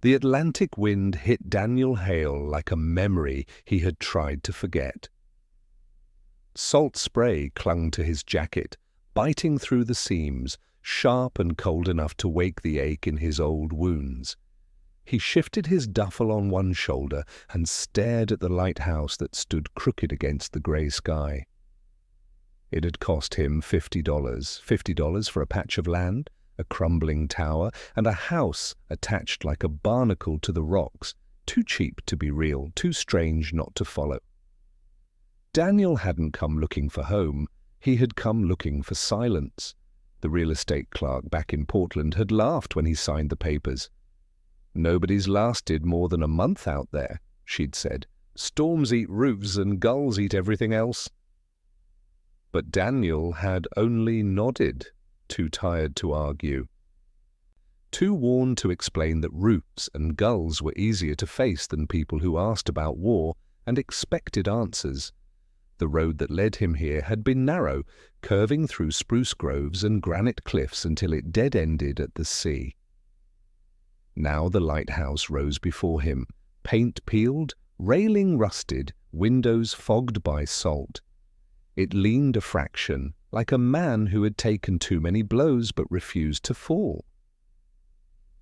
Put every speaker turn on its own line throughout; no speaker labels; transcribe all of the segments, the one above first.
The Atlantic wind hit Daniel Hale like a memory he had tried to forget. Salt spray clung to his jacket, biting through the seams, sharp and cold enough to wake the ache in his old wounds. He shifted his duffel on one shoulder and stared at the lighthouse that stood crooked against the grey sky. It had cost him $50 for a patch of land, a crumbling tower, and a house attached like a barnacle to the rocks, too cheap to be real, too strange not to follow. Daniel hadn't come looking for home, he had come looking for silence. The real estate clerk back in Portland had laughed when he signed the papers. "Nobody's lasted more than a month out there," she'd said. "Storms eat roofs and gulls eat everything else." But Daniel had only nodded, too tired to argue. Too worn to explain that roofs and gulls were easier to face than people who asked about war and expected answers. The road that led him here had been narrow, curving through spruce groves and granite cliffs until it dead-ended at the sea. Now the lighthouse rose before him, paint peeled, railing rusted, windows fogged by salt. It leaned a fraction, like a man who had taken too many blows but refused to fall.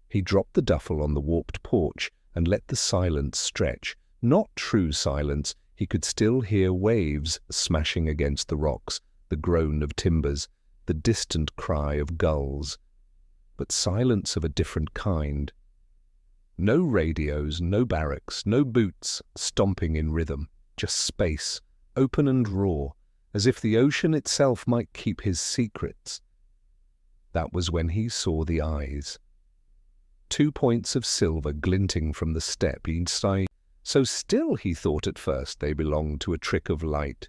He dropped the duffel on the warped porch and let the silence stretch. Not true silence. He could still hear waves smashing against the rocks, the groan of timbers, the distant cry of gulls. But silence of a different kind. No radios, no barracks, no boots stomping in rhythm, just space, open and raw, as if the ocean itself might keep his secrets. That was when he saw the eyes. 2 points of silver glinting from the step each side. So still, he thought at first, they belonged to a trick of light.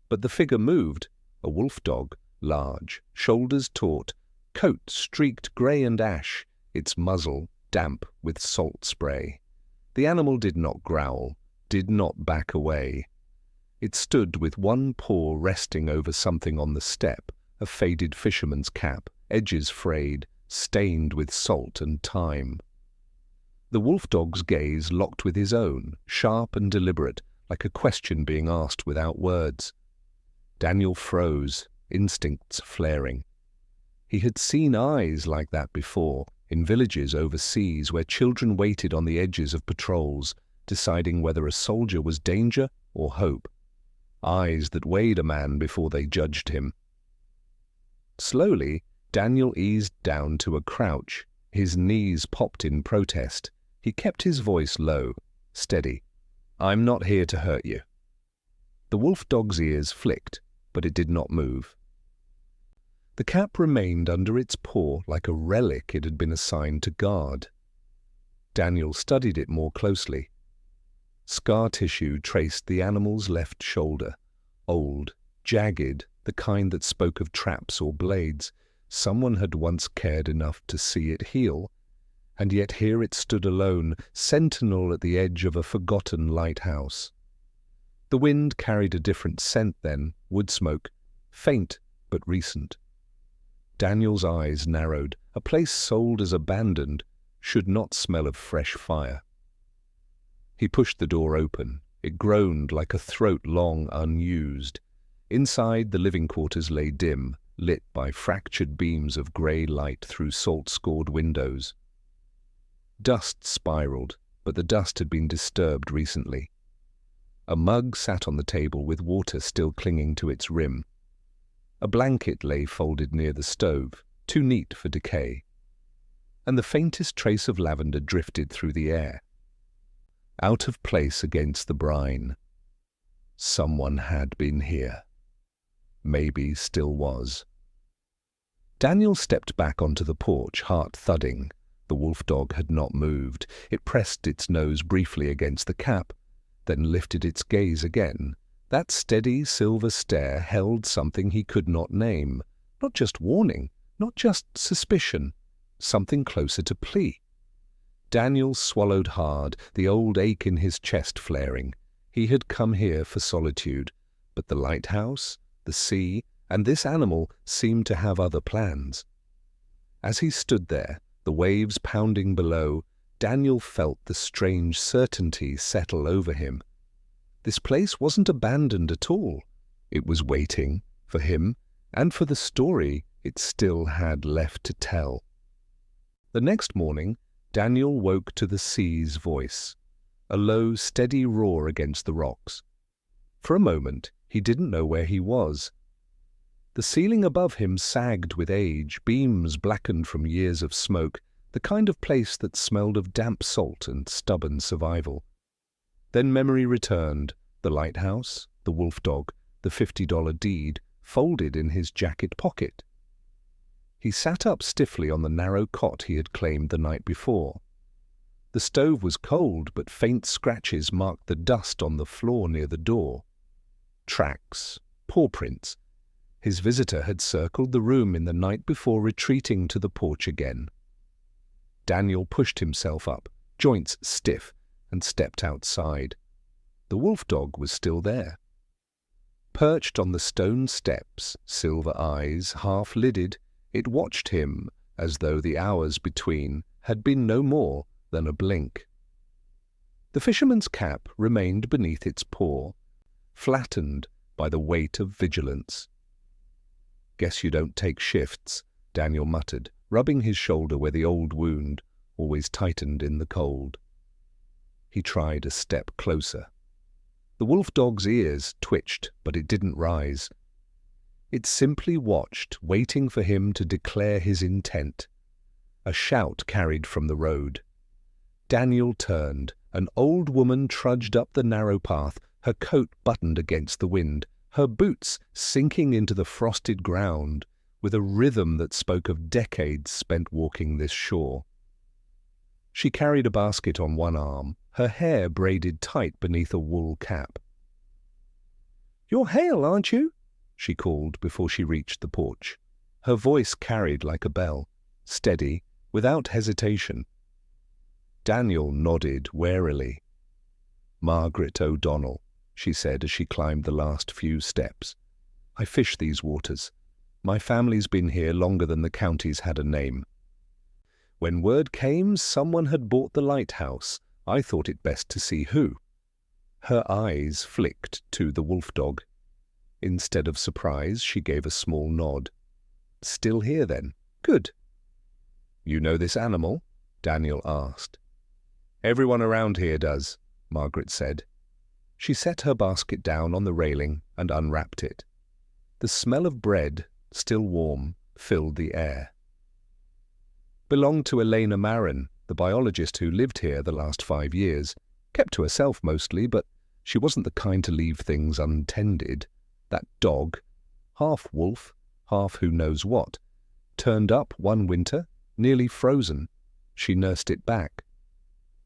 But the figure moved, a wolfdog, large, shoulders taut, coat streaked grey and ash, its muzzle damp with salt spray. The animal did not growl, did not back away. It stood with one paw resting over something on the step, a faded fisherman's cap, edges frayed, stained with salt and time. The wolfdog's gaze locked with his own, sharp and deliberate, like a question being asked without words. Daniel froze, instincts flaring. He had seen eyes like that before, in villages overseas where children waited on the edges of patrols, deciding whether a soldier was danger or hope. Eyes that weighed a man before they judged him. Slowly, Daniel eased down to a crouch. His knees popped in protest. He kept his voice low, steady. "I'm not here to hurt you." The wolfdog's ears flicked, but it did not move. The cap remained under its paw like a relic it had been assigned to guard. Daniel studied it more closely. Scar tissue traced the animal's left shoulder, old, jagged, the kind that spoke of traps or blades. Someone had once cared enough to see it heal, and yet here it stood alone, sentinel at the edge of a forgotten lighthouse. The wind carried a different scent then, wood smoke, faint but recent. Daniel's eyes narrowed. A place sold as abandoned should not smell of fresh fire. He pushed the door open. It groaned like a throat long unused. Inside, the living quarters lay dim, lit by fractured beams of grey light through salt-scored windows. Dust spiraled, but the dust had been disturbed recently. A mug sat on the table with water still clinging to its rim. A blanket lay folded near the stove, too neat for decay. And the faintest trace of lavender drifted through the air. Out of place against the brine. Someone had been here. Maybe still was. Daniel stepped back onto the porch, heart thudding. The wolfdog had not moved. It pressed its nose briefly against the cap, then lifted its gaze again. That steady silver stare held something he could not name. Not just warning, not just suspicion, something closer to plea. Daniel swallowed hard, the old ache in his chest flaring. He had come here for solitude, but the lighthouse, the sea, and this animal seemed to have other plans. As he stood there, the waves pounding below, Daniel felt the strange certainty settle over him. This place wasn't abandoned at all. It was waiting for him and for the story it still had left to tell. The next morning, Daniel woke to the sea's voice, a low, steady roar against the rocks. For a moment, he didn't know where he was. The ceiling above him sagged with age, beams blackened from years of smoke, the kind of place that smelled of damp salt and stubborn survival. Then memory returned, the lighthouse, the wolfdog, the $50 deed, folded in his jacket pocket. He sat up stiffly on the narrow cot he had claimed the night before. The stove was cold, but faint scratches marked the dust on the floor near the door. Tracks, paw prints. His visitor had circled the room in the night before retreating to the porch again. Daniel pushed himself up, joints stiff, and stepped outside. The wolfdog was still there. Perched on the stone steps, silver eyes half-lidded, it watched him as though the hours between had been no more than a blink. The fisherman's cap remained beneath its paw, flattened by the weight of vigilance. "Guess you don't take shifts," Daniel muttered, rubbing his shoulder where the old wound always tightened in the cold. He tried a step closer. The wolfdog's ears twitched, but it didn't rise. It simply watched, waiting for him to declare his intent. A shout carried from the road. Daniel turned. An old woman trudged up the narrow path, her coat buttoned against the wind, her boots sinking into the frosted ground with a rhythm that spoke of decades spent walking this shore. She carried a basket on one arm, her hair braided tight beneath a wool cap. "You're Hale, aren't you?" she called before she reached the porch. Her voice carried like a bell, steady, without hesitation. Daniel nodded warily. "Margaret O'Donnell," she said as she climbed the last few steps. "I fish these waters. My family's been here longer than the county's had a name. When word came someone had bought the lighthouse, I thought it best to see who." Her eyes flicked to the wolfdog. Instead of surprise, she gave a small nod. "Still here, then? Good." "You know this animal?" Daniel asked. "Everyone around here does," Margaret said. She set her basket down on the railing and unwrapped it. The smell of bread, still warm, filled the air. "Belonged to Elena, the biologist who lived here the last 5 years. Kept to herself mostly, but she wasn't the kind to leave things untended. That dog, half wolf, half who knows what, turned up one winter, nearly frozen. She nursed it back."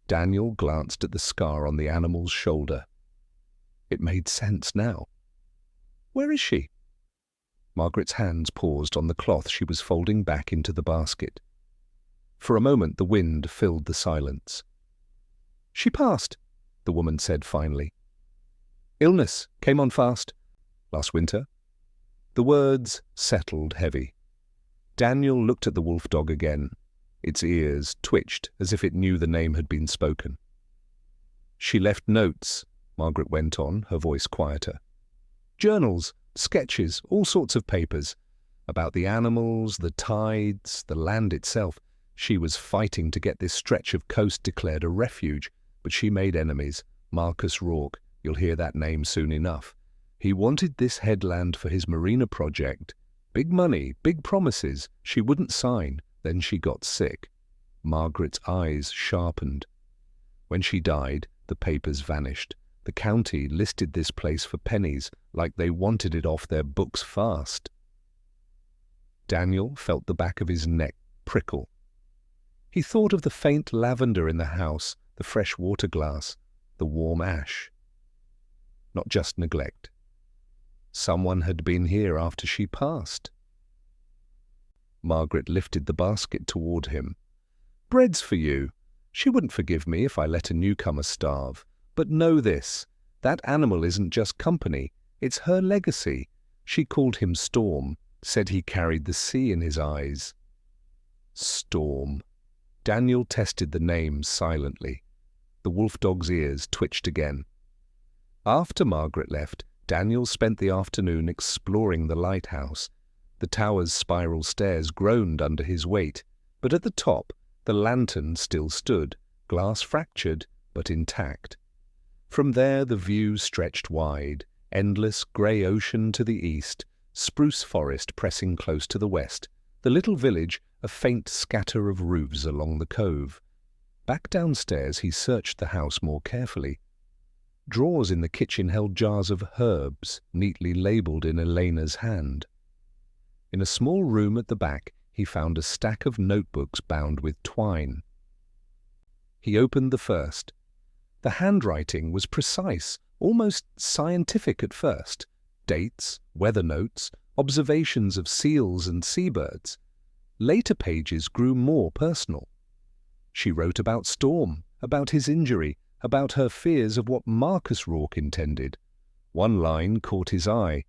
Daniel glanced at the scar on the animal's shoulder. It made sense now. "Where is she?" Margaret's hands paused on the cloth she was folding back into the basket. For a moment the wind filled the silence. "She passed," the woman said finally. "Illness came on fast. Last winter." The words settled heavy. Daniel looked at the wolfdog again. Its ears twitched as if it knew the name had been spoken. "She left notes," Margaret went on, her voice quieter. "Journals, sketches, all sorts of papers. About the animals, the tides, the land itself. She was fighting to get this stretch of coast declared a refuge, but she made enemies. Marcus Rourke, you'll hear that name soon enough. He wanted this headland for his marina project. Big money, big promises. She wouldn't sign. Then she got sick." Margaret's eyes sharpened. "When she died, the papers vanished. The county listed this place for pennies, like they wanted it off their books fast." Daniel felt the back of his neck prickle. He thought of the faint lavender in the house, the fresh water glass, the warm ash. Not just neglect. Someone had been here after she passed. Margaret lifted the basket toward him. "Bread's for you. She wouldn't forgive me if I let a newcomer starve. But know this, that animal isn't just company. It's her legacy. She called him Storm, said he carried the sea in his eyes." Storm. Daniel tested the names silently. The wolfdog's ears twitched again. After Margaret left, Daniel spent the afternoon exploring the lighthouse. The tower's spiral stairs groaned under his weight, but at the top, the lantern still stood, glass fractured but intact. From there the view stretched wide, endless grey ocean to the east, spruce forest pressing close to the west, the little village a faint scatter of roofs along the cove. Back downstairs he searched the house more carefully. Drawers in the kitchen held jars of herbs, neatly labelled in Elena's hand. In a small room at the back he found a stack of notebooks bound with twine. He opened the first. The handwriting was precise, almost scientific at first. Dates, weather notes, observations of seals and seabirds. Later pages grew more personal. She wrote about Storm, about his injury, about her fears of what Marcus Rourke intended. One line caught his eye.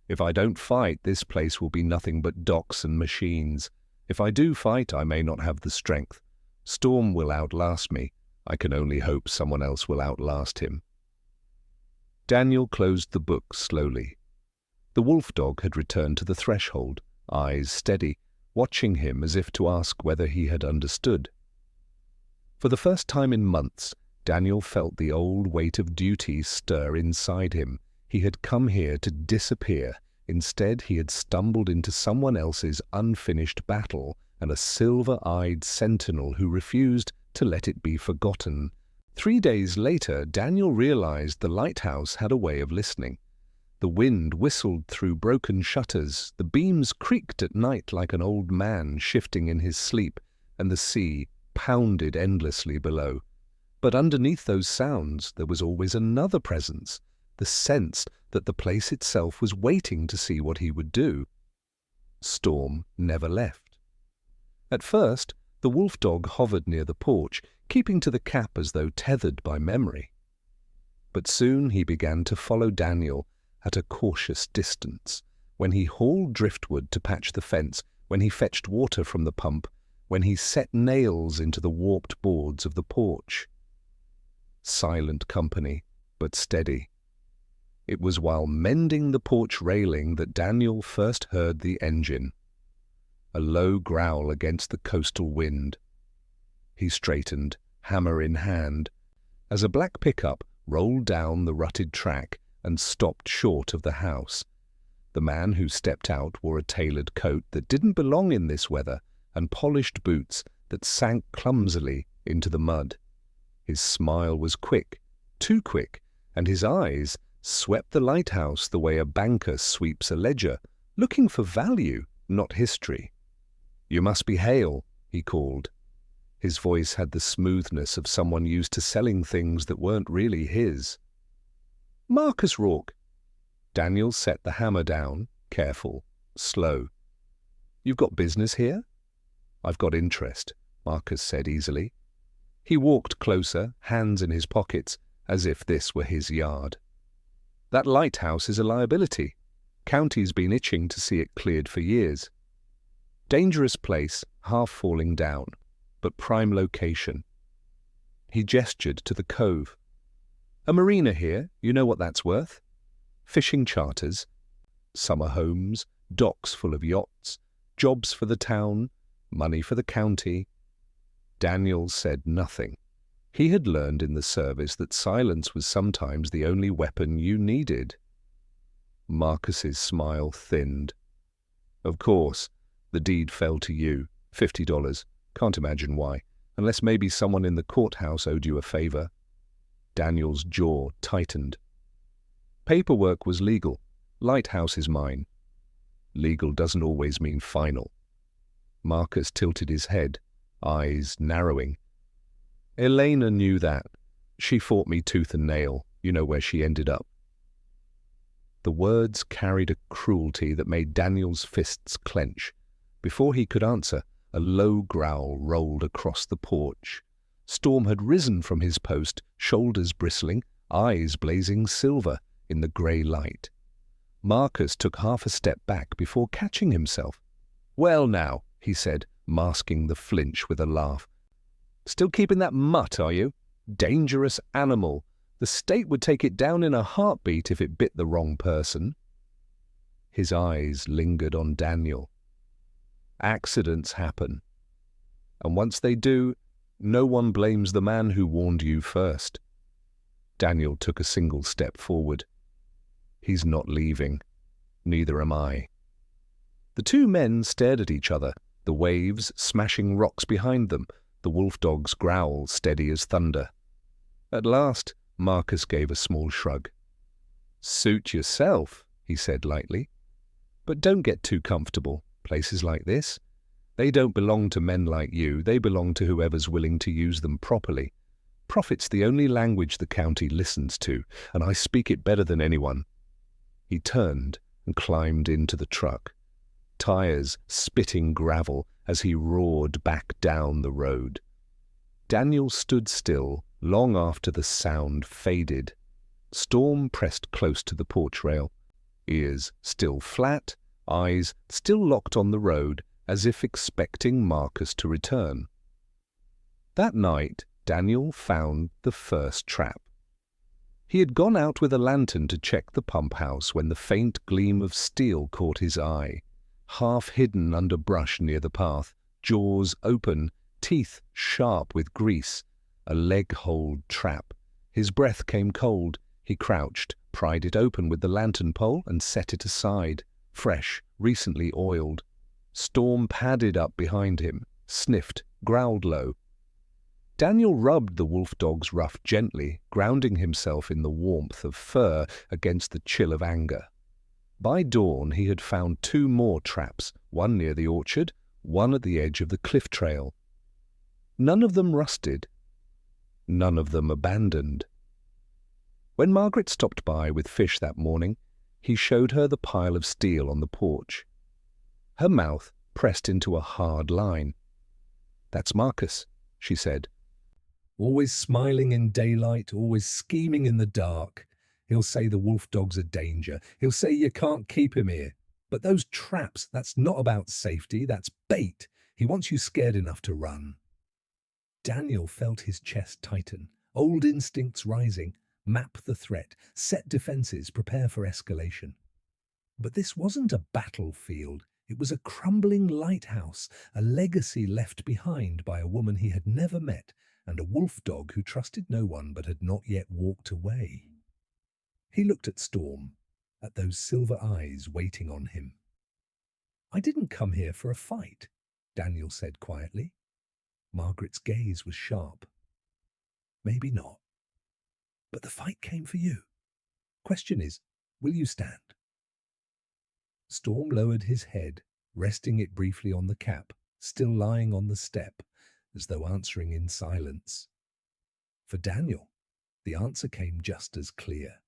"If I don't fight, this place will be nothing but docks and machines. If I do fight, I may not have the strength. Storm will outlast me. I can only hope someone else will outlast him." Daniel closed the book slowly. The wolfdog had returned to the threshold, eyes steady, watching him as if to ask whether he had understood. For the first time in months, Daniel felt the old weight of duty stir inside him. He had come here to disappear. Instead, he had stumbled into someone else's unfinished battle and a silver-eyed sentinel who refused to let it be forgotten. 3 days later, Daniel realized the lighthouse had a way of listening. The wind whistled through broken shutters, the beams creaked at night like an old man shifting in his sleep, and the sea pounded endlessly below. But underneath those sounds there was always another presence, the sense that the place itself was waiting to see what he would do. Storm never left. At first, the wolfdog hovered near the porch, keeping to the cap as though tethered by memory. But soon he began to follow Daniel at a cautious distance, when he hauled driftwood to patch the fence, when he fetched water from the pump, when he set nails into the warped boards of the porch. Silent company, but steady. It was while mending the porch railing that Daniel first heard the engine. A low growl against the coastal wind. He straightened, hammer in hand, as a black pickup rolled down the rutted track and stopped short of the house. The man who stepped out wore a tailored coat that didn't belong in this weather and polished boots that sank clumsily into the mud. His smile was quick, too quick, and his eyes swept the lighthouse the way a banker sweeps a ledger, looking for value, not history. "You must be Hale," he called. His voice had the smoothness of someone used to selling things that weren't really his. "Marcus Rourke." Daniel set the hammer down, careful, slow. "You've got business here?" "I've got interest," Marcus said easily. He walked closer, hands in his pockets, as if this were his yard. "That lighthouse is a liability. County's been itching to see it cleared for years. Dangerous place, half falling down, but prime location." He gestured to the cove. "A marina here, you know what that's worth? Fishing charters, summer homes, docks full of yachts, jobs for the town, money for the county." Daniel said nothing. He had learned in the service that silence was sometimes the only weapon you needed. Marcus's smile thinned. "Of course, the deed fell to you. $50. Can't imagine why, unless maybe someone in the courthouse owed you a favor." Daniel's jaw tightened. "Paperwork was legal. Lighthouse is mine." "Legal doesn't always mean final." Marcus tilted his head, eyes narrowing. "Elena knew that. She fought me tooth and nail. You know where she ended up." The words carried a cruelty that made Daniel's fists clench. Before he could answer, a low growl rolled across the porch. Storm had risen from his post, shoulders bristling, eyes blazing silver in the grey light. Marcus took half a step back before catching himself. "Well now," he said, masking the flinch with a laugh. Still keeping that mutt, are you? Dangerous animal. The state would take it down in a heartbeat if it bit the wrong person." His eyes lingered on Daniel. Accidents happen. And once they do, no one blames the man who warned you first. Daniel took a single step forward. He's not leaving. Neither am I. The two men stared at each other, the waves smashing rocks behind them, the wolfdog's growl steady as thunder. At last, Marcus gave a small shrug. "Suit yourself," he said lightly. "But don't get too comfortable. Places like this, they don't belong to men like you. They belong to whoever's willing to use them properly. Profit's the only language the county listens to, and I speak it better than anyone." He turned and climbed into the truck, tires spitting gravel as he roared back down the road. Daniel stood still long after the sound faded. Storm pressed close to the porch rail, ears still flat, eyes still locked on the road, as if expecting Marcus to return. That night, Daniel found the first trap. He had gone out with a lantern to check the pump house when the faint gleam of steel caught his eye. Half hidden under brush near the path, jaws open, teeth sharp with grease, a leg-holed trap. His breath came cold. He crouched, pried it open with the lantern pole and set it aside, fresh, recently oiled. Storm padded up behind him, sniffed, growled low. Daniel rubbed the wolfdog's ruff gently, grounding himself in the warmth of fur against the chill of anger. By dawn he had found 2 more traps, one near the orchard, one at the edge of the cliff trail. None of them rusted. None of them abandoned. When Margaret stopped by with fish that morning, he showed her the pile of steel on the porch. Her mouth pressed into a hard line. "That's Marcus," she said. "Always smiling in daylight, always scheming in the dark. He'll say the wolfdog's a danger. He'll say you can't keep him here. But those traps, that's not about safety, that's bait. He wants you scared enough to run." Daniel felt his chest tighten, old instincts rising, map the threat, set defenses, prepare for escalation. But this wasn't a battlefield. It was a crumbling lighthouse, a legacy left behind by a woman he had never met, and a wolfdog who trusted no one but had not yet walked away. He looked at Storm, at those silver eyes waiting on him. "I didn't come here for a fight," Daniel said quietly. Margaret's gaze was sharp. "Maybe not. But the fight came for you. Question is, will you stand?" Storm lowered his head, resting it briefly on the cap, still lying on the step, as though answering in silence. For Daniel, the answer came just as clear.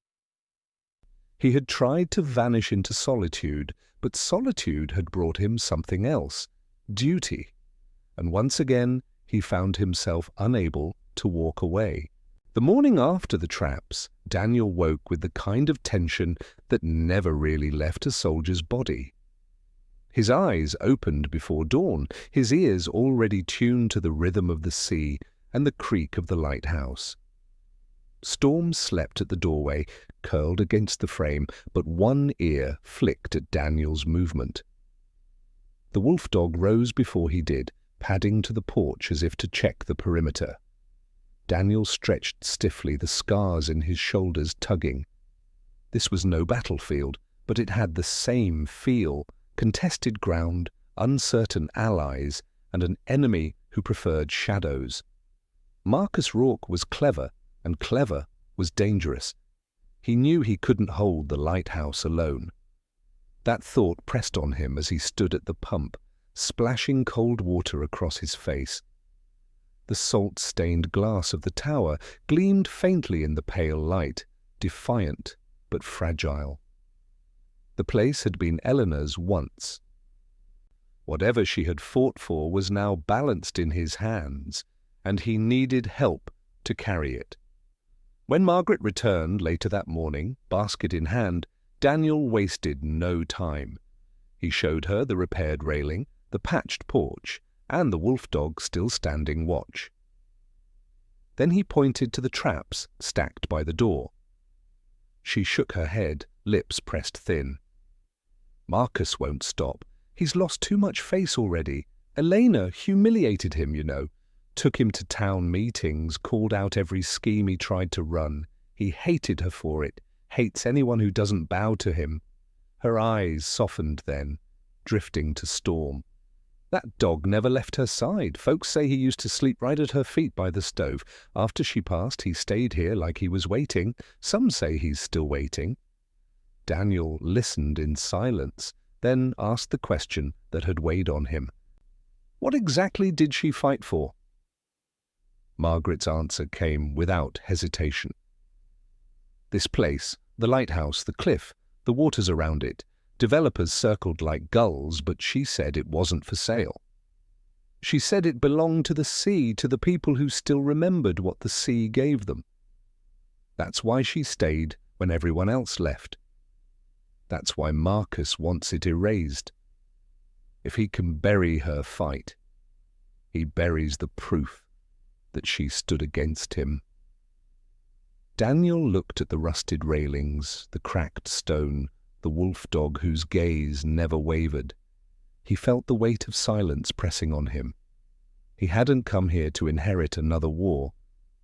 He had tried to vanish into solitude, but solitude had brought him something else, duty. And once again, he found himself unable to walk away. The morning after the traps, Daniel woke with the kind of tension that never really left a soldier's body. His eyes opened before dawn, his ears already tuned to the rhythm of the sea and the creak of the lighthouse. Storm slept at the doorway, curled against the frame, but one ear flicked at Daniel's movement. The wolfdog rose before he did, padding to the porch as if to check the perimeter. Daniel stretched stiffly, the scars in his shoulders tugging. This was no battlefield, but it had the same feel, contested ground, uncertain allies, and an enemy who preferred shadows. Marcus Rourke was clever, and clever was dangerous. He knew he couldn't hold the lighthouse alone. That thought pressed on him as he stood at the pump, splashing cold water across his face. The salt-stained glass of the tower gleamed faintly in the pale light, defiant but fragile. The place had been Eleanor's once. Whatever she had fought for was now balanced in his hands, and he needed help to carry it. When Margaret returned later that morning, basket in hand, Daniel wasted no time. He showed her the repaired railing, the patched porch, and the wolfdog still standing watch. Then he pointed to the traps stacked by the door. She shook her head, lips pressed thin. Marcus won't stop. He's lost too much face already. Elena humiliated him, you know. Took him to town meetings, called out every scheme he tried to run. He hated her for it, hates anyone who doesn't bow to him. Her eyes softened then, drifting to Storm. That dog never left her side. Folks say he used to sleep right at her feet by the stove. After she passed, he stayed here like he was waiting. Some say he's still waiting. Daniel listened in silence, then asked the question that had weighed on him. What exactly did she fight for? Margaret's answer came without hesitation. This place, the lighthouse, the cliff, the waters around it. Developers circled like gulls, but she said it wasn't for sale. She said it belonged to the sea, to the people who still remembered what the sea gave them. That's why she stayed when everyone else left. That's why Marcus wants it erased. If he can bury her fight, he buries the proof that she stood against him. Daniel looked at the rusted railings, the cracked stone, the wolfdog whose gaze never wavered. He felt the weight of silence pressing on him. He hadn't come here to inherit another war,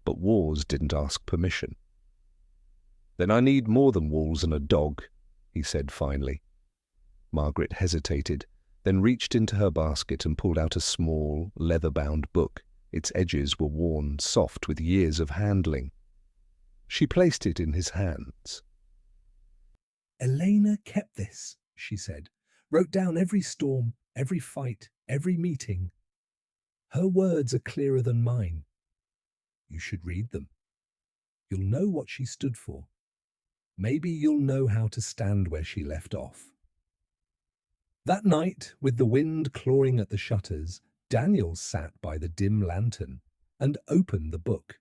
but wars didn't ask permission. Then I need more than walls and a dog, he said finally. Margaret hesitated, then reached into her basket and pulled out a small, leather-bound book. Its edges were worn, soft with years of handling. She placed it in his hands.
Elena kept this, she said, wrote down every storm, every fight, every meeting. Her words are clearer than mine. You should read them. You'll know what she stood for. Maybe you'll know how to stand where she left off. That night, with the wind clawing at the shutters, Daniel sat by the dim lantern and opened the book.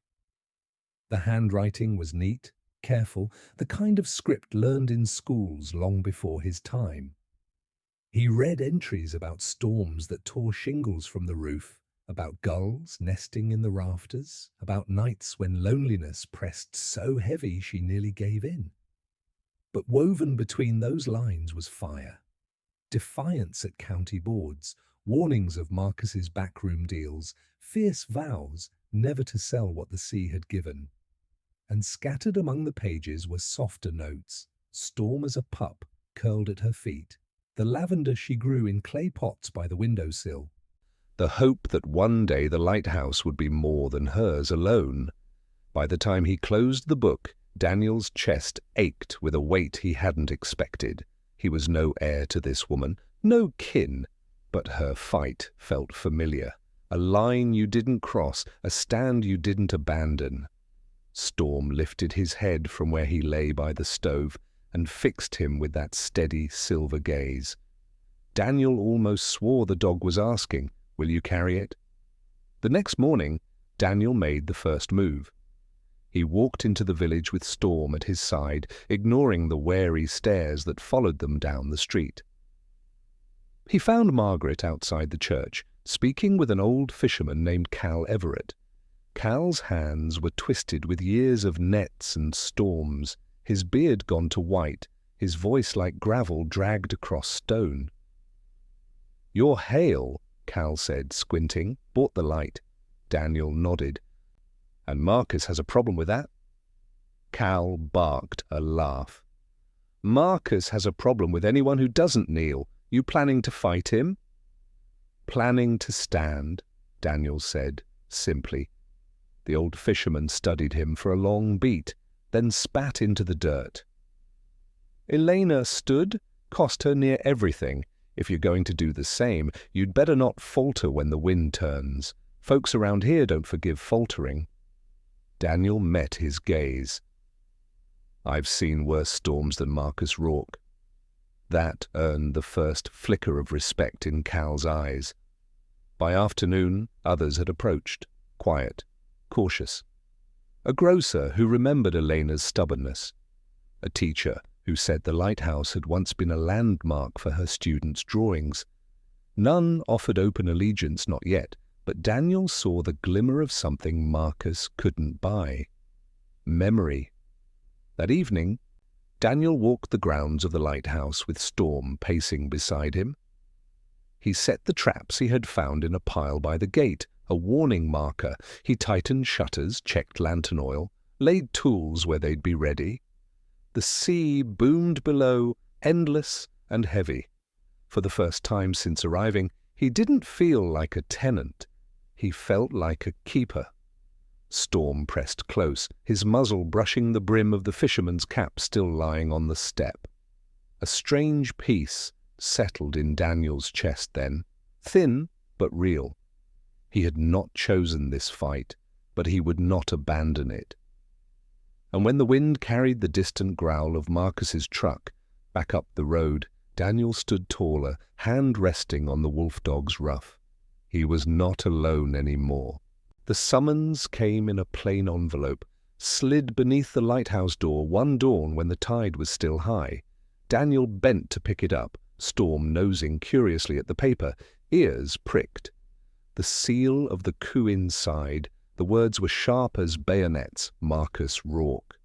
The handwriting was neat, careful, the kind of script learned in schools long before his time. He read entries about storms that tore shingles from the roof, about gulls nesting in the rafters, about nights when loneliness pressed so heavy she nearly gave in. But woven between those lines was fire, defiance at county boards, warnings of Marcus's backroom deals, fierce vows never to sell what the sea had given. And scattered among the pages were softer notes, Storm as a pup curled at her feet, the lavender she grew in clay pots by the windowsill.
The hope that one day the lighthouse would be more than hers alone. By the time he closed the book, Daniel's chest ached with a weight he hadn't expected. He was no heir to this woman, no kin, but her fight felt familiar. A line you didn't cross, a stand you didn't abandon. Storm lifted his head from where he lay by the stove and fixed him with that steady silver gaze. Daniel almost swore the dog was asking, "Will you carry it?" The next morning, Daniel made the first move. He walked into the village with Storm at his side, ignoring the wary stares that followed them down the street. He found Margaret outside the church, speaking with an old fisherman named Cal Everett. Cal's hands were twisted with years of nets and storms, his beard gone to white, his voice like gravel dragged across stone. "You're Hale," Cal said, squinting. "Bought the light." Daniel nodded. "And Marcus has a problem with that?" Cal barked a laugh. "Marcus has a problem with anyone who doesn't kneel. You planning to fight him?" "Planning to stand," Daniel said, simply. The old fisherman studied him for a long beat, then spat into the dirt. "Elena stood, cost her near everything. If you're going to do the same, you'd better not falter when the wind turns. Folks around here don't forgive faltering." Daniel met his gaze. "I've seen worse storms than Marcus Rourke." That earned the first flicker of respect in Cal's eyes. By afternoon, others had approached, quiet, cautious. A grocer who remembered Elena's stubbornness. A teacher who said the lighthouse had once been a landmark for her students' drawings. None offered open allegiance, not yet, But Daniel saw the glimmer of something Marcus couldn't buy: memory. That evening, Daniel walked the grounds of the lighthouse with Storm pacing beside him. He set the traps he had found in a pile by the gate, a warning marker. He tightened shutters, checked lantern oil, laid tools where they'd be ready. The sea boomed below, endless and heavy. For the first time since arriving, he didn't feel like a tenant. He felt like a keeper. Storm pressed close, his muzzle brushing the brim of the fisherman's cap still lying on the step. A strange peace settled in Daniel's chest then, thin but real. He had not chosen this fight, but he would not abandon it. And when the wind carried the distant growl of Marcus's truck back up the road, Daniel stood taller, hand resting on the wolfdog's ruff. He was not alone anymore. The summons came in a plain envelope, slid beneath the lighthouse door one dawn when the tide was still high. Daniel bent to pick it up, Storm nosing curiously at the paper, ears pricked. The seal of the coup inside, the words were sharp as bayonets, Marcus Rourke.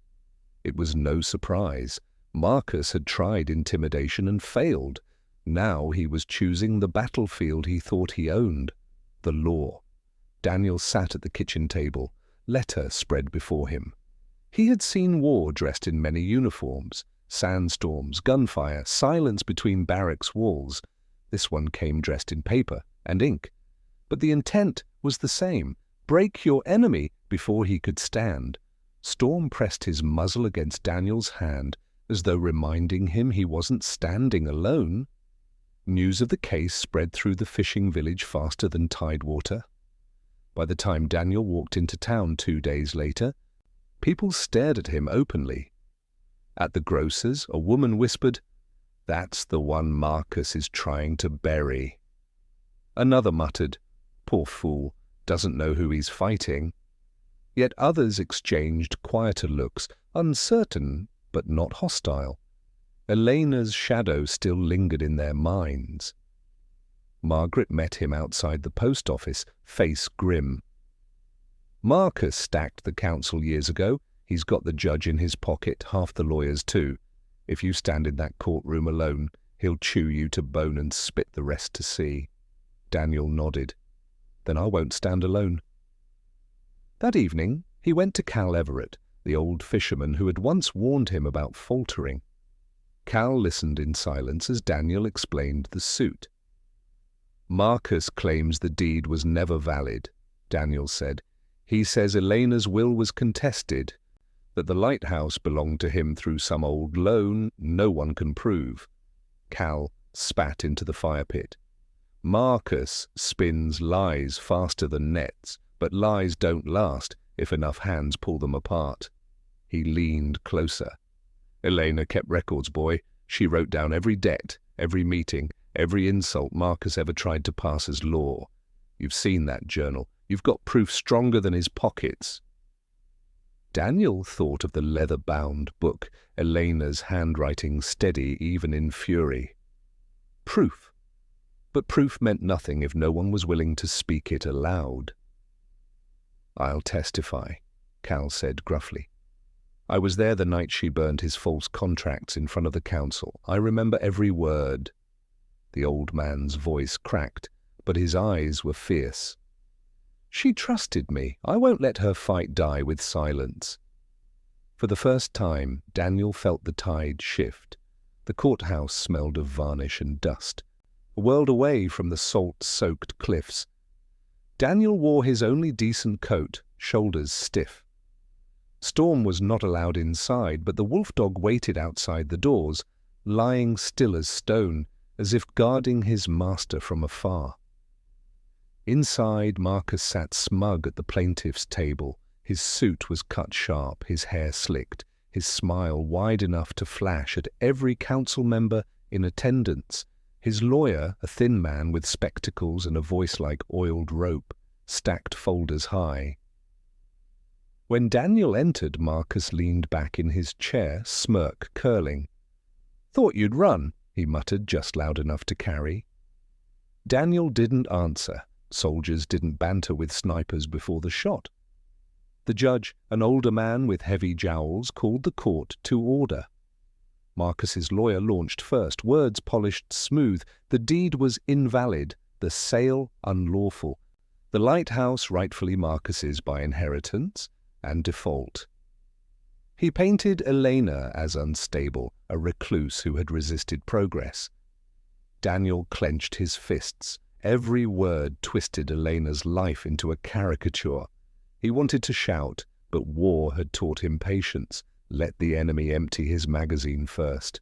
It was no surprise. Marcus had tried intimidation and failed. Now he was choosing the battlefield he thought he owned, the law. Daniel sat at the kitchen table, letter spread before him. He had seen war dressed in many uniforms, sandstorms, gunfire, silence between barracks walls. This one came dressed in paper and ink. But the intent was the same: break your enemy before he could stand. Storm pressed his muzzle against Daniel's hand, as though reminding him he wasn't standing alone. News of the case spread through the fishing village faster than tidewater. By the time Daniel walked into town 2 days later, people stared at him openly. At the grocer's, a woman whispered, "That's the one Marcus is trying to bury." Another muttered, "Poor fool, doesn't know who he's fighting." Yet others exchanged quieter looks, uncertain but not hostile. Elena's shadow still lingered in their minds. Margaret met him outside the post office, face grim. "Marcus stacked the council years ago. He's got the judge in his pocket, half the lawyers too. If you stand in that courtroom alone, he'll chew you to bone and spit the rest to sea." Daniel nodded. "Then I won't stand alone." That evening, he went to Cal Everett, the old fisherman who had once warned him about faltering. Cal listened in silence as Daniel explained the suit. "Marcus claims the deed was never valid," Daniel said. "He says Elena's will was contested, that the lighthouse belonged to him through some old loan no one can prove." Cal spat into the fire pit. "Marcus spins lies faster than nets, but lies don't last if enough hands pull them apart." He leaned closer. "Elena kept records, boy. She wrote down every debt, every meeting, every insult Marcus ever tried to pass as law. You've seen that journal. You've got proof stronger than his pockets." Daniel thought of the leather-bound book, Elena's handwriting steady even in fury. Proof. But proof meant nothing if no one was willing to speak it aloud. "I'll testify," Cal said gruffly. "I was there the night she burned his false contracts in front of the council. I remember every word." The old man's voice cracked, but his eyes were fierce. "She trusted me. I won't let her fight die with silence." For the first time, Daniel felt the tide shift. The courthouse smelled of varnish and dust, a world away from the salt-soaked cliffs. Daniel wore his only decent coat, shoulders stiff. Storm was not allowed inside, but the wolfdog waited outside the doors, lying still as stone, as if guarding his master from afar. Inside, Marcus sat smug at the plaintiff's table. His suit was cut sharp, his hair slicked, his smile wide enough to flash at every council member in attendance. His lawyer, a thin man with spectacles and a voice like oiled rope, stacked folders high. When Daniel entered, Marcus leaned back in his chair, smirk curling. "Thought you'd run," he muttered just loud enough to carry. Daniel didn't answer. Soldiers didn't banter with snipers before the shot. The judge, an older man with heavy jowls, called the court to order. Marcus's lawyer launched first, words polished smooth. The deed was invalid, the sale unlawful. The lighthouse rightfully Marcus's by inheritance and default. He painted Elena as unstable, a recluse who had resisted progress. Daniel clenched his fists. Every word twisted Elena's life into a caricature. He wanted to shout, but war had taught him patience. Let the enemy empty his magazine first.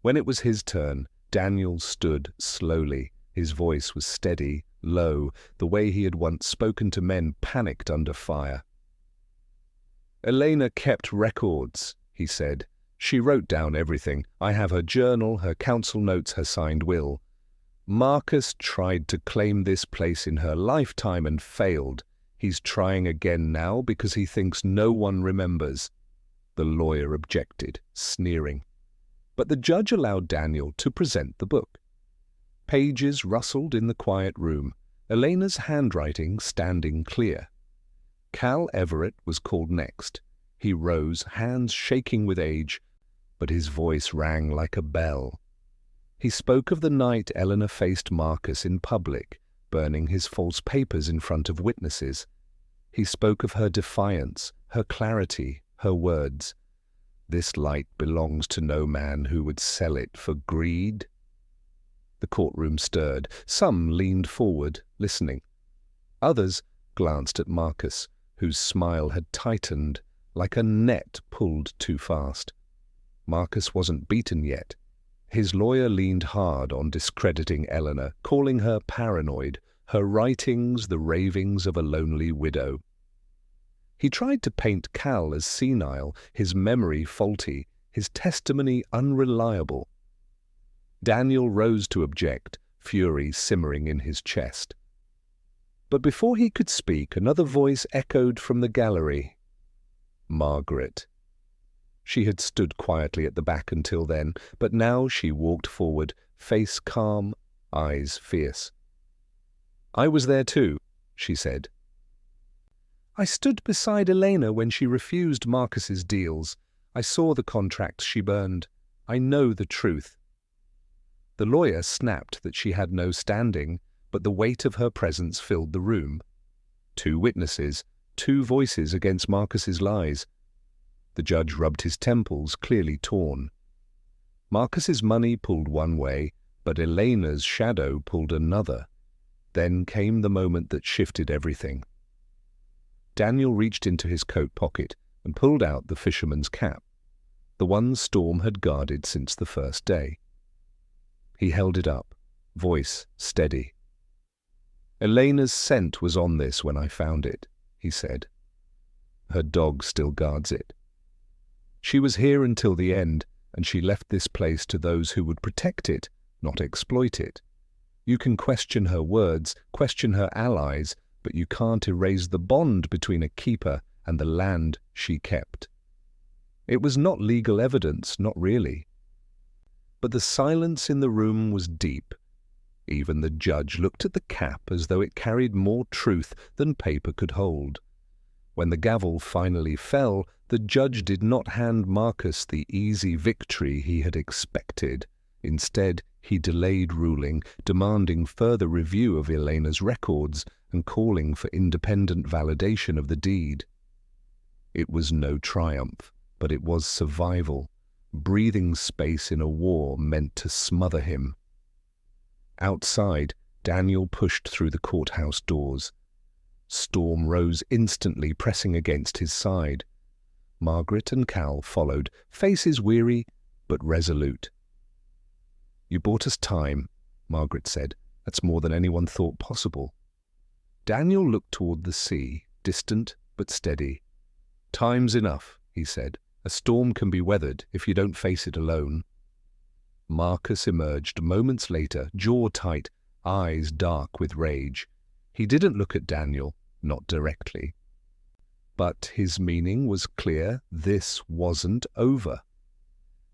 When it was his turn, Daniel stood slowly. His voice was steady, low, the way he had once spoken to men panicked under fire. Elena kept records, he said. She wrote down everything. I have her journal, her council notes, her signed will. Marcus tried to claim this place in her lifetime and failed. He's trying again now because he thinks no one remembers. The lawyer objected, sneering. But the judge allowed Daniel to present the book. Pages rustled in the quiet room, Elena's handwriting standing clear. Cal Everett was called next. He rose, hands shaking with age, but his voice rang like a bell. He spoke of the night Elena faced Marcus in public, burning his false papers in front of witnesses. He spoke of her defiance, her clarity, her words. This light belongs to no man who would sell it for greed. The courtroom stirred. Some leaned forward, listening. Others glanced at Marcus, whose smile had tightened like a net pulled too fast. Marcus wasn't beaten yet. His lawyer leaned hard on discrediting Elena, calling her paranoid, her writings the ravings of a lonely widow. He tried to paint Cal as senile, his memory faulty, his testimony unreliable. Daniel rose to object, fury simmering in his chest. But before he could speak, another voice echoed from the gallery. Margaret. She had stood quietly at the back until then, but now she walked forward, face calm, eyes fierce. I was there too, she said. I stood beside Elena when she refused Marcus's deals. I saw the contracts she burned. I know the truth. The lawyer snapped that she had no standing, but the weight of her presence filled the room. 2 witnesses, 2 voices against Marcus's lies. The judge rubbed his temples, clearly torn. Marcus's money pulled one way, but Elena's shadow pulled another. Then came the moment that shifted everything. Daniel reached into his coat pocket and pulled out the fisherman's cap, the one Storm had guarded since the first day. He held it up, voice steady. Elena's scent was on this when I found it, he said. Her dog still guards it. She was here until the end, and she left this place to those who would protect it, not exploit it. You can question her words, question her allies, but you can't erase the bond between a keeper and the land she kept. It was not legal evidence, not really. But the silence in the room was deep. Even the judge looked at the cap as though it carried more truth than paper could hold. When the gavel finally fell, the judge did not hand Marcus the easy victory he had expected. Instead, he delayed ruling, demanding further review of Elena's records and calling for independent validation of the deed. It was no triumph, but it was survival, breathing space in a war meant to smother him. Outside, Daniel pushed through the courthouse doors. Storm rose instantly, pressing against his side. Margaret and Cal followed, faces weary but resolute. You bought us time, Margaret said. That's more than anyone thought possible. Daniel looked toward the sea, distant but steady. Time's enough, he said. A storm can be weathered if you don't face it alone. Marcus emerged moments later, jaw tight, eyes dark with rage. He didn't look at Daniel, not directly. But his meaning was clear. This wasn't over.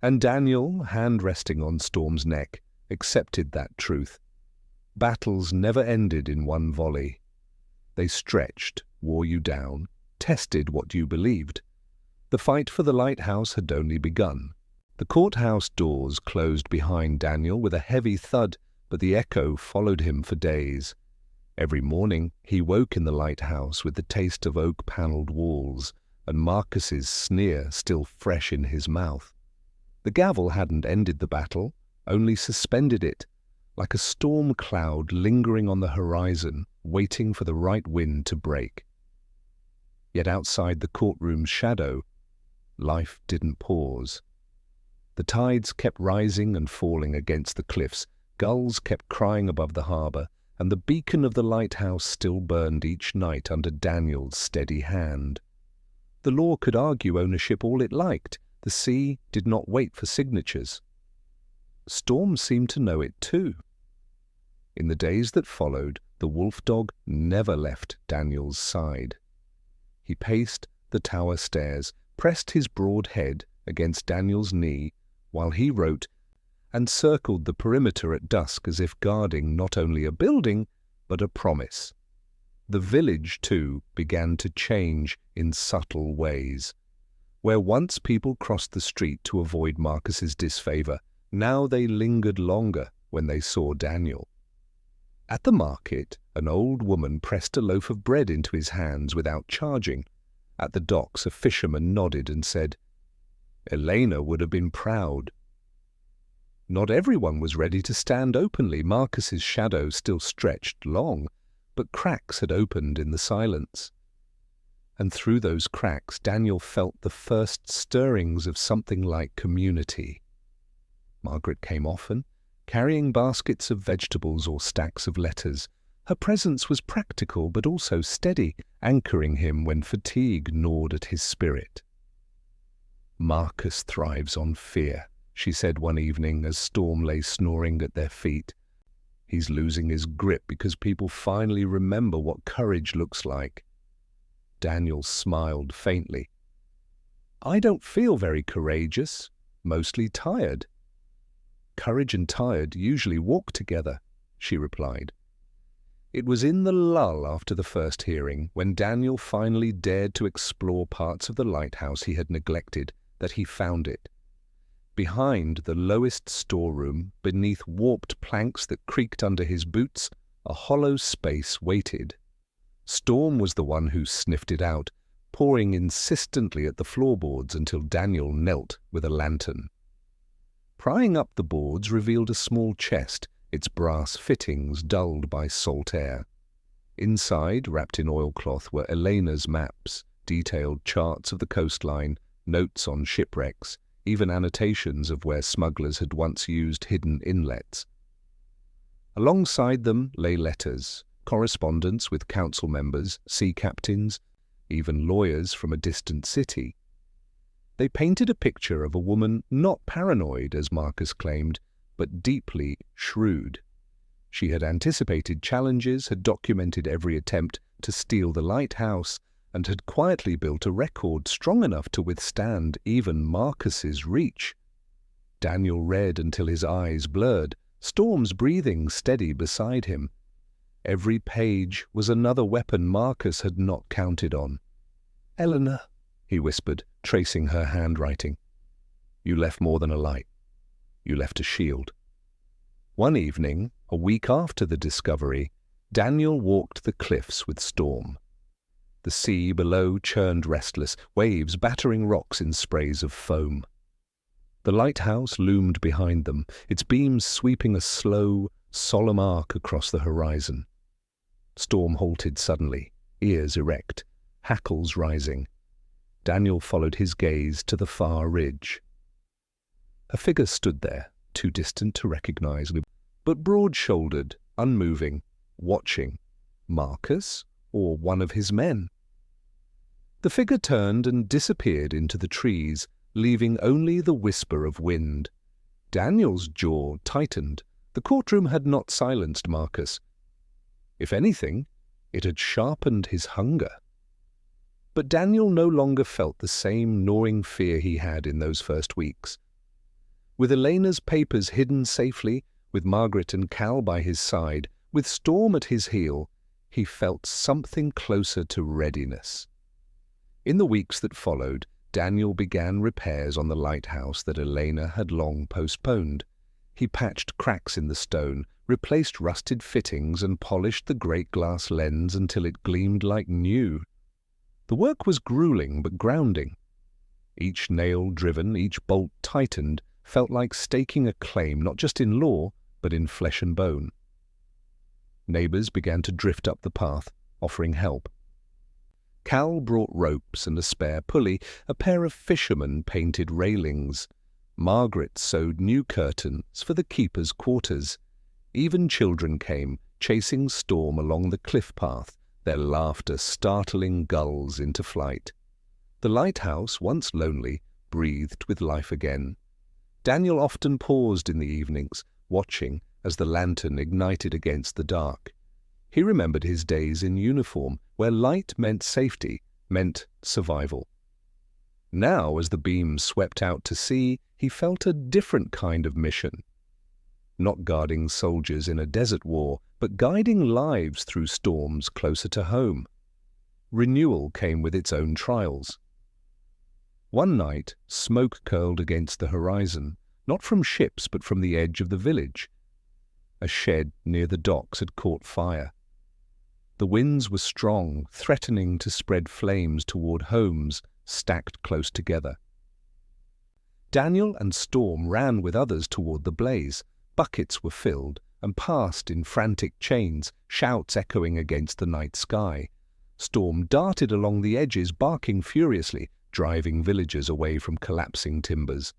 And Daniel, hand resting on Storm's neck, accepted that truth. Battles never ended in one volley. They stretched, wore you down, tested what you believed. The fight for the lighthouse had only begun. The courthouse doors closed behind Daniel with a heavy thud, but the echo followed him for days. Every morning he woke in the lighthouse with the taste of oak-panelled walls, and Marcus's sneer still fresh in his mouth. The gavel hadn't ended the battle, only suspended it, like a storm cloud lingering on the horizon, waiting for the right wind to break. Yet outside the courtroom's shadow, life didn't pause. The tides kept rising and falling against the cliffs, gulls kept crying above the harbour, and the beacon of the lighthouse still burned each night under Daniel's steady hand. The law could argue ownership all it liked. The sea did not wait for signatures. Storm seemed to know it too. In the days that followed, the wolfdog never left Daniel's side. He paced the tower stairs, pressed his broad head against Daniel's knee while he wrote, and circled the perimeter at dusk as if guarding not only a building, but a promise. The village, too, began to change in subtle ways. Where once people crossed the street to avoid Marcus's disfavour, now they lingered longer when they saw Daniel. At the market, an old woman pressed a loaf of bread into his hands without charging. At the docks, a fisherman nodded and said, "Elena would have been proud." Not everyone was ready to stand openly. Marcus's shadow still stretched long, but cracks had opened in the silence. And through those cracks, Daniel felt the first stirrings of something like community. Margaret came often, carrying baskets of vegetables or stacks of letters. Her presence was practical but also steady, anchoring him when fatigue gnawed at his spirit. "Marcus thrives on fear," she said one evening as Storm lay snoring at their feet. "He's losing his grip because people finally remember what courage looks like." Daniel smiled faintly. "I don't feel very courageous, mostly tired." "Courage and tired usually walk together," she replied. It was in the lull after the first hearing, when Daniel finally dared to explore parts of the lighthouse he had neglected, that he found it. Behind the lowest storeroom, beneath warped planks that creaked under his boots, a hollow space waited. Storm was the one who sniffed it out, pouring insistently at the floorboards until Daniel knelt with a lantern. Prying up the boards revealed a small chest, its brass fittings dulled by salt air. Inside, wrapped in oilcloth, were Elena's maps, detailed charts of the coastline, notes on shipwrecks, even annotations of where smugglers had once used hidden inlets. Alongside them lay letters, correspondence with council members, sea captains, even lawyers from a distant city. They painted a picture of a woman not paranoid, as Marcus claimed, but deeply shrewd. She had anticipated challenges, had documented every attempt to steal the lighthouse, and had quietly built a record strong enough to withstand even Marcus's reach. Daniel read until his eyes blurred, Storm's breathing steady beside him. Every page was another weapon Marcus had not counted on. "Elena," he whispered, tracing her handwriting. "You left more than a light. You left a shield." One evening, a week after the discovery, Daniel walked the cliffs with Storm. The sea below churned restless, waves battering rocks in sprays of foam. The lighthouse loomed behind them, its beams sweeping a slow, solemn arc across the horizon. Storm halted suddenly, ears erect, hackles rising. Daniel followed his gaze to the far ridge. A figure stood there, too distant to recognize, but broad-shouldered, unmoving, watching. Marcus, or one of his men? The figure turned and disappeared into the trees, leaving only the whisper of wind. Daniel's jaw tightened. The courtroom had not silenced Marcus. If anything, it had sharpened his hunger. But Daniel no longer felt the same gnawing fear he had in those first weeks. With Elena's papers hidden safely, with Margaret and Cal by his side, With Storm at his heel, he felt something closer to readiness. In the weeks that followed, Daniel began repairs on the lighthouse that Elena had long postponed. He patched cracks in the stone, replaced rusted fittings, and polished the great glass lens until it gleamed like new. The work was grueling but grounding. Each nail driven, each bolt tightened, felt like staking a claim not just in law, but in flesh and bone. Neighbors began to drift up the path, offering help. Cal brought ropes and a spare pulley, a pair of fishermen painted railings. Margaret sewed new curtains for the keeper's quarters. Even children came, chasing Storm along the cliff path, their laughter startling gulls into flight. The lighthouse, once lonely, breathed with life again. Daniel often paused in the evenings, watching as the lantern ignited against the dark. He remembered his days in uniform, where light meant safety, meant survival. Now, as the beams swept out to sea, he felt a different kind of mission. Not guarding soldiers in a desert war, but guiding lives through storms closer to home. Renewal came with its own trials. One night, smoke curled against the horizon, not from ships but from the edge of the village. A shed near the docks had caught fire. The winds were strong, threatening to spread flames toward homes stacked close together. Daniel and Storm ran with others toward the blaze. Buckets were filled and passed in frantic chains, shouts echoing against the night sky. Storm darted along the edges, barking furiously, driving villagers away from collapsing timbers.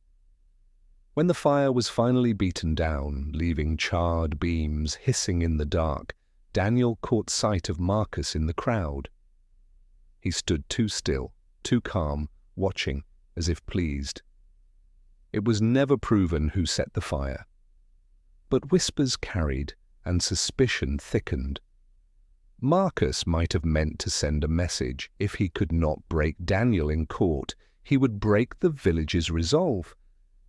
When the fire was finally beaten down, leaving charred beams hissing in the dark, Daniel caught sight of Marcus in the crowd. He stood too still, too calm, watching, as if pleased. It was never proven who set the fire. But whispers carried, and suspicion thickened. Marcus might have meant to send a message. If he could not break Daniel in court, he would break the village's resolve.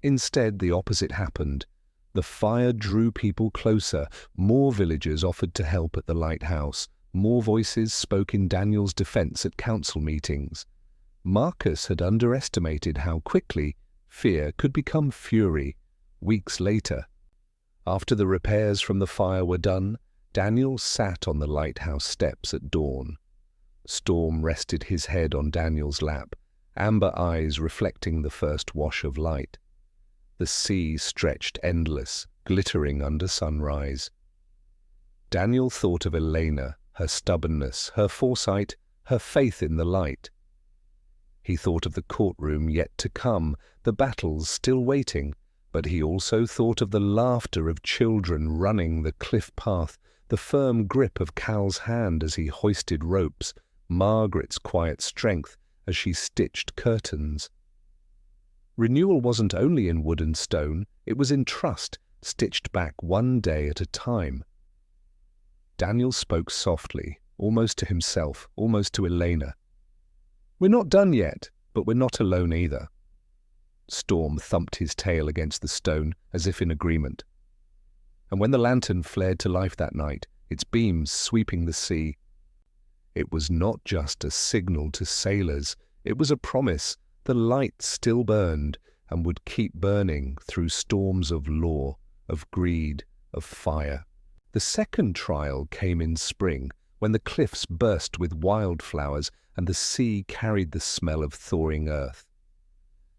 Instead, the opposite happened. The fire drew people closer. More villagers offered to help at the lighthouse. More voices spoke in Daniel's defense at council meetings. Marcus had underestimated how quickly fear could become fury. Weeks later, after the repairs from the fire were done, Daniel sat on the lighthouse steps at dawn. Storm rested his head on Daniel's lap, amber eyes reflecting the first wash of light. The sea stretched endless, glittering under sunrise. Daniel thought of Elena, her stubbornness, her foresight, her faith in the light. He thought of the courtroom yet to come, the battles still waiting, but he also thought of the laughter of children running the cliff path, the firm grip of Cal's hand as he hoisted ropes, Margaret's quiet strength as she stitched curtains. Renewal wasn't only in wood and stone, it was in trust, stitched back one day at a time. Daniel spoke softly, almost to himself, almost to Elena. "We're not done yet, but we're not alone either." Storm thumped his tail against the stone, as if in agreement. And when the lantern flared to life that night, its beams sweeping the sea, it was not just a signal to sailors, it was a promise. The light still burned and would keep burning through storms of law, of greed, of fire. The second trial came in spring, when the cliffs burst with wildflowers and the sea carried the smell of thawing earth.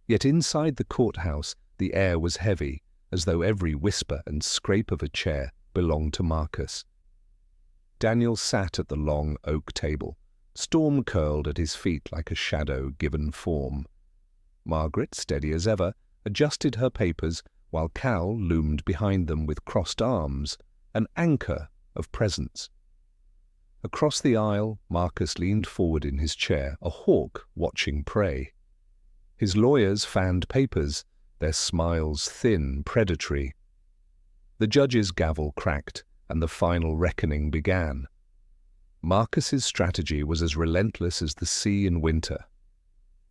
Yet inside the courthouse the air was heavy, as though every whisper and scrape of a chair belonged to Marcus. Daniel sat at the long oak table. Storm curled at his feet like a shadow given form. Margaret, steady as ever, adjusted her papers, while Cal loomed behind them with crossed arms, an anchor of presence. Across the aisle, Marcus leaned forward in his chair, a hawk watching prey. His lawyers fanned papers, their smiles thin, predatory. The judge's gavel cracked, and the final reckoning began. Marcus's strategy was as relentless as the sea in winter.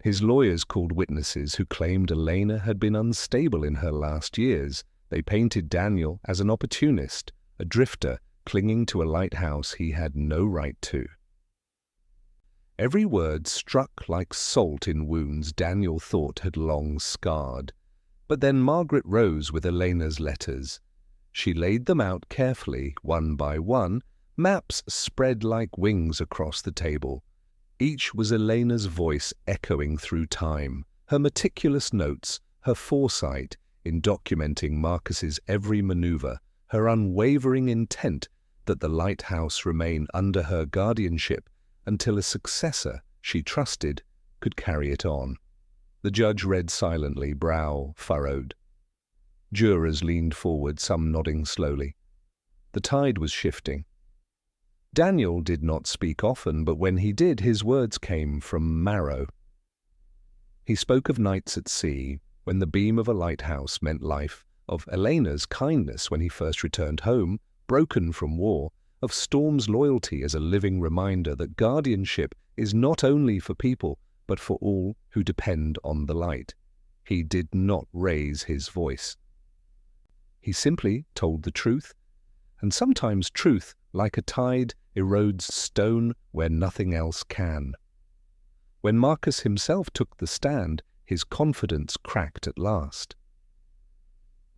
His lawyers called witnesses who claimed Elena had been unstable in her last years. They painted Daniel as an opportunist, a drifter, clinging to a lighthouse he had no right to. Every word struck like salt in wounds Daniel thought had long scarred. But then Margaret rose with Elena's letters. She laid them out carefully, one by one. Maps spread like wings across the table. Each was Elena's voice echoing through time, her meticulous notes, her foresight in documenting Marcus's every maneuver, her unwavering intent that the lighthouse remain under her guardianship until a successor she trusted could carry it on. The judge read silently, brow furrowed. Jurors leaned forward, some nodding slowly. The tide was shifting. Daniel did not speak often, but when he did, his words came from marrow. He spoke of nights at sea, when the beam of a lighthouse meant life, of Elena's kindness when he first returned home, broken from war, of Storm's loyalty as a living reminder that guardianship is not only for people, but for all who depend on the light. He did not raise his voice. He simply told the truth, and sometimes truth, like a tide, erodes stone where nothing else can. When Marcus himself took the stand, his confidence cracked at last.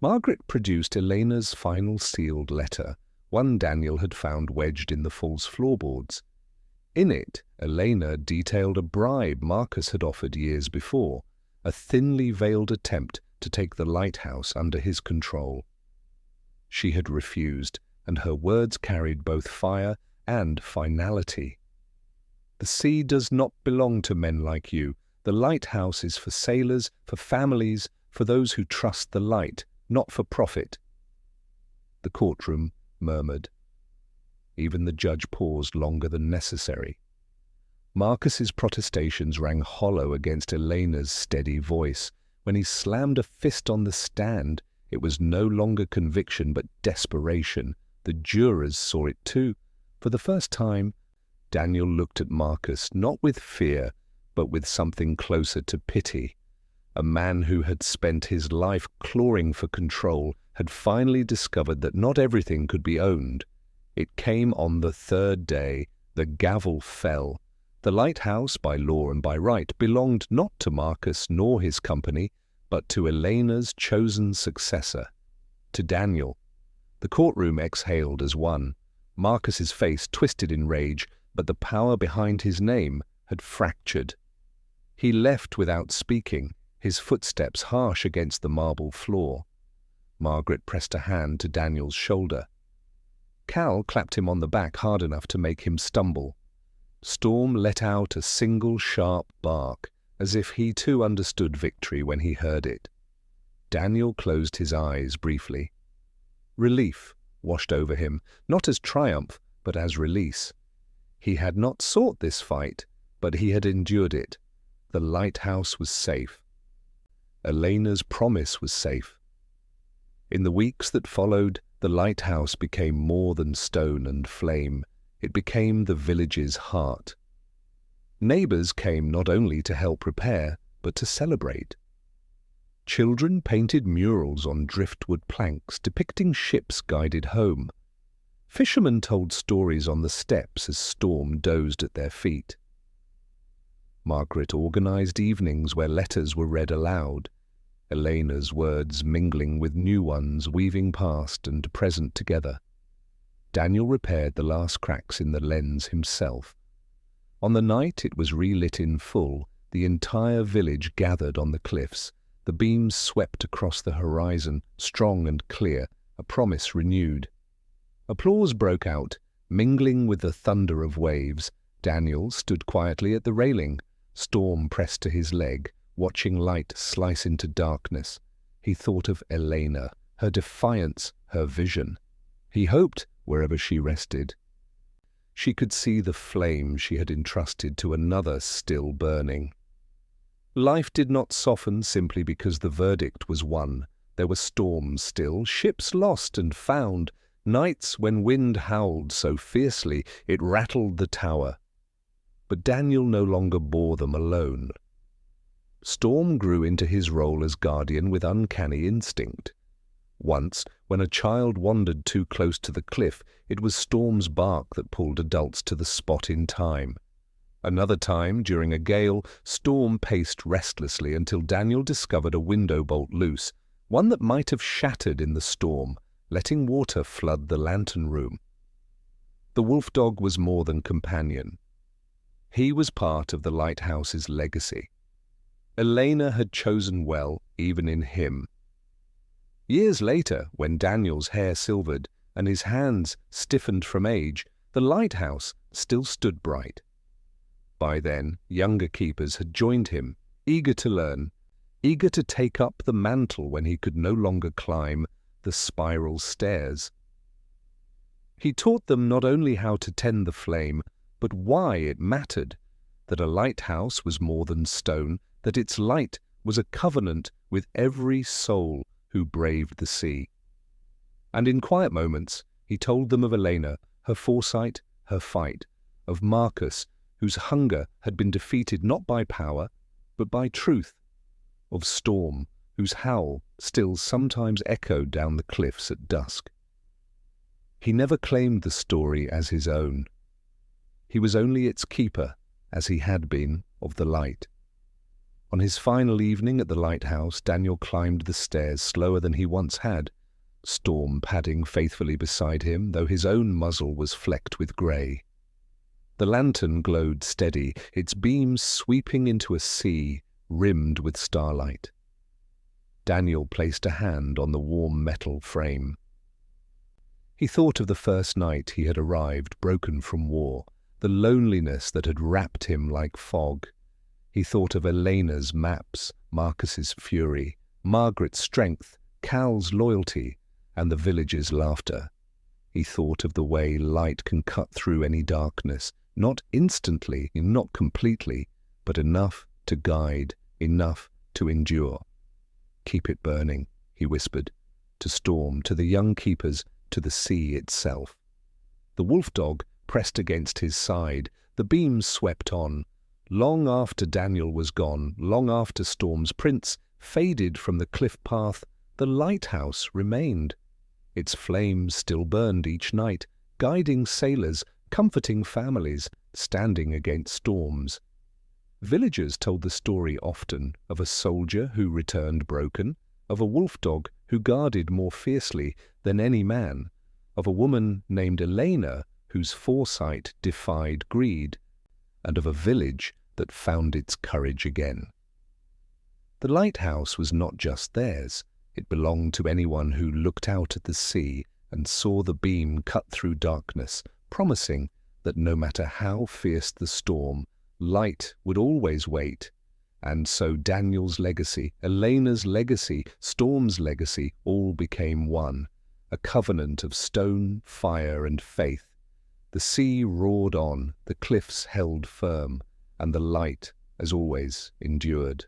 Margaret produced Elena's final sealed letter, one Daniel had found wedged in the false floorboards. In it, Elena detailed a bribe Marcus had offered years before, a thinly veiled attempt to take the lighthouse under his control. She had refused, and her words carried both fire and finality. The sea does not belong to men like you. The lighthouse is for sailors, for families, for those who trust the light, not for profit. The courtroom murmured. Even the judge paused longer than necessary. Marcus's protestations rang hollow against Elena's steady voice. When he slammed a fist on the stand, it was no longer conviction but desperation. The jurors saw it too. For the first time, Daniel looked at Marcus not with fear, but with something closer to pity. A man who had spent his life clawing for control had finally discovered that not everything could be owned. It came on the third day. The gavel fell. The lighthouse, by law and by right, belonged not to Marcus nor his company, but to Elena's chosen successor, to Daniel. The courtroom exhaled as one. Marcus's face twisted in rage, but the power behind his name had fractured. He left without speaking, his footsteps harsh against the marble floor. Margaret pressed a hand to Daniel's shoulder. Cal clapped him on the back hard enough to make him stumble. Storm let out a single sharp bark, as if he too understood victory when he heard it. Daniel closed his eyes briefly. Relief washed over him, not as triumph, but as release. He had not sought this fight, but he had endured it. The lighthouse was safe. Elena's promise was safe. In the weeks that followed, the lighthouse became more than stone and flame. It became the village's heart. Neighbors came not only to help repair, but to celebrate. Children painted murals on driftwood planks depicting ships guided home. Fishermen told stories on the steps as Storm dozed at their feet. Margaret organized evenings where letters were read aloud, Elena's words mingling with new ones, weaving past and present together. Daniel repaired the last cracks in the lens himself. On the night it was relit in full, the entire village gathered on the cliffs. The beams swept across the horizon, strong and clear, a promise renewed. Applause broke out, mingling with the thunder of waves. Daniel stood quietly at the railing, Storm pressed to his leg, watching light slice into darkness. He thought of Elena, her defiance, her vision. He hoped, wherever she rested, she could see the flame she had entrusted to another still burning. Life did not soften simply because the verdict was won. There were storms still, ships lost and found, nights when wind howled so fiercely it rattled the tower. But Daniel no longer bore them alone. Storm grew into his role as guardian with uncanny instinct. Once, when a child wandered too close to the cliff, it was Storm's bark that pulled adults to the spot in time. Another time, during a gale, Storm paced restlessly until Daniel discovered a window bolt loose, one that might have shattered in the storm, letting water flood the lantern room. The wolfdog was more than companion. He was part of the lighthouse's legacy. Elena had chosen well, even in him. Years later, when Daniel's hair silvered and his hands stiffened from age, the lighthouse still stood bright. By then, younger keepers had joined him, eager to learn, eager to take up the mantle when he could no longer climb the spiral stairs. He taught them not only how to tend the flame, but why it mattered, that a lighthouse was more than stone, that its light was a covenant with every soul who braved the sea. And in quiet moments, he told them of Elena, her foresight, her fight, of Marcus, whose hunger had been defeated not by power, but by truth, of Storm, whose howl still sometimes echoed down the cliffs at dusk. He never claimed the story as his own. He was only its keeper, as he had been of the light. On his final evening at the lighthouse, Daniel climbed the stairs slower than he once had, Storm padding faithfully beside him, though his own muzzle was flecked with grey. The lantern glowed steady, its beams sweeping into a sea rimmed with starlight. Daniel placed a hand on the warm metal frame. He thought of the first night he had arrived, broken from war, the loneliness that had wrapped him like fog. He thought of Elena's maps, Marcus's fury, Margaret's strength, Cal's loyalty, and the villagers' laughter. He thought of the way light can cut through any darkness, not instantly, not completely, but enough to guide, enough to endure. "Keep it burning," he whispered, to Storm, to the young keepers, to the sea itself. The wolfdog pressed against his side, the beams swept on. Long after Daniel was gone, long after Storm's prints faded from the cliff path, the lighthouse remained. Its flames still burned each night, guiding sailors, comforting families, standing against storms. Villagers told the story often of a soldier who returned broken, of a wolfdog who guarded more fiercely than any man, of a woman named Elena whose foresight defied greed, and of a village that found its courage again. The lighthouse was not just theirs. It belonged to anyone who looked out at the sea and saw the beam cut through darkness, promising that no matter how fierce the storm, light would always wait. And so Daniel's legacy, Elena's legacy, Storm's legacy, all became one, a covenant of stone, fire, and faith. The sea roared on, the cliffs held firm, and the light, as always, endured.